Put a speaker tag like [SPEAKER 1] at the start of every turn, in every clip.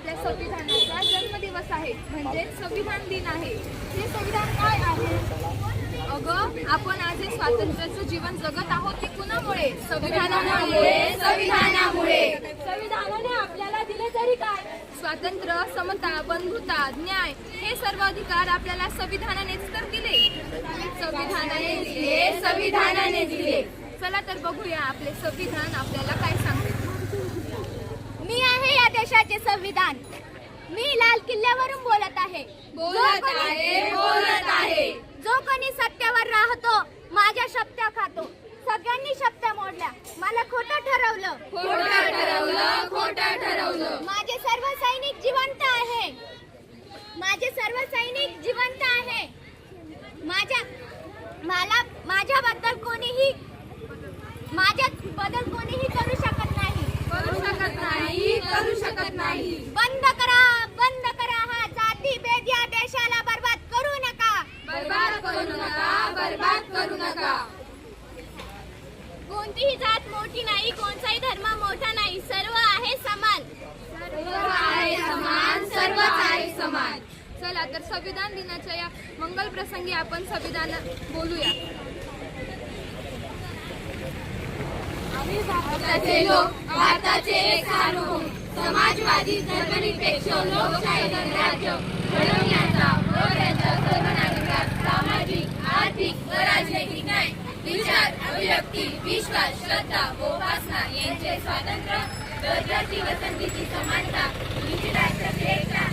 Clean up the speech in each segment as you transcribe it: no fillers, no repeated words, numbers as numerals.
[SPEAKER 1] आपल्या संविधानाचा जन्मदिवस आहे, म्हणजे संविधान दिन आहे. हे संविधान काय आहे? अगं, आपण आज हे स्वातंत्र्याचं जीवन जगत आहोत ते कुणामुळे? संविधानामुळे. संविधानामुळे. संविधानाने आपल्याला दिले तरी काय? स्वातंत्र्य, समता, बंधुता, न्याय हे सर्व अधिकार आपल्याला संविधानानेच तर दिले. संविधानाने दिले. संविधानाने दिले. चला तर बघूया आपले संविधान आपल्याला काय सांगते.
[SPEAKER 2] मी आहे या देशाचे संविधान. मी लाल किल्ल्यावरून बोलत आहे.
[SPEAKER 1] बोलत आहे.
[SPEAKER 2] जो कोणी सत्यावर राहतो माझ्या शपथ खातो. सगळ्यांनी शपथ मोडल्या, मला खोटं ठरवलं.
[SPEAKER 1] खोटं ठरवलं.
[SPEAKER 2] माझे सर्व सैनिक जिवंत आहे. माझे सर्व सैनिक जिवंत आहे. माझ्याबद्दल कोणीही करू शकत नाही.
[SPEAKER 1] करू शकत नाही.
[SPEAKER 2] बंद करा हा जातीभेद या देशाला बर्बाद करू नका.
[SPEAKER 1] बर्बाद करू नका.
[SPEAKER 2] कोणतीही जात मोठी नाही, कोणताही धर्म मोठा नाही, सर्व आहे समान.
[SPEAKER 1] सर्वच आहे समान. चला तर संविधान दिनाच्या या मंगल प्रसंगी आपण संविधान बोलूया. आम्ही भारताचे लोक, भारताचे एक सार्वभौम समाजवादी धर्मनिरपेक्ष लोकशाही गणराज्य घडवण्याचा व त्याच्या सर्व नागरिकात सामाजिक, आर्थिक व राजनैतिक न्याय, विचार, अभिव्यक्ती, विश्वास, श्रद्धा व उपासना यांचे स्वातंत्र्य, दर्जाची व संधीची समानता, निश्चित राष्ट्राची एकता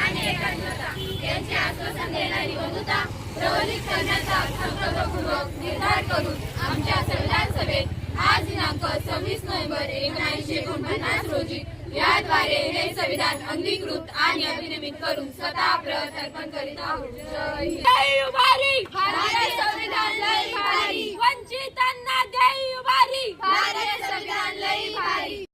[SPEAKER 1] आणि एकात्मता यांचे आश्वासन देणारी बंधुता प्रबलित करण्याचा संकल्पपूर्वक निर्धार करून आमच्या संविधान सभेत आज दिनांक 26 नोव्हेंबर 1949 रोजी याद्वारे हे संविधान अंगीकृत आणि अभिनवित करून स्वतः प्रत्यर्पण करीत आहोत. जय उभारी. भारतीय संविधान लई भारी. वंचितांना जय उभारी. भारतीय संविधान लई भारी.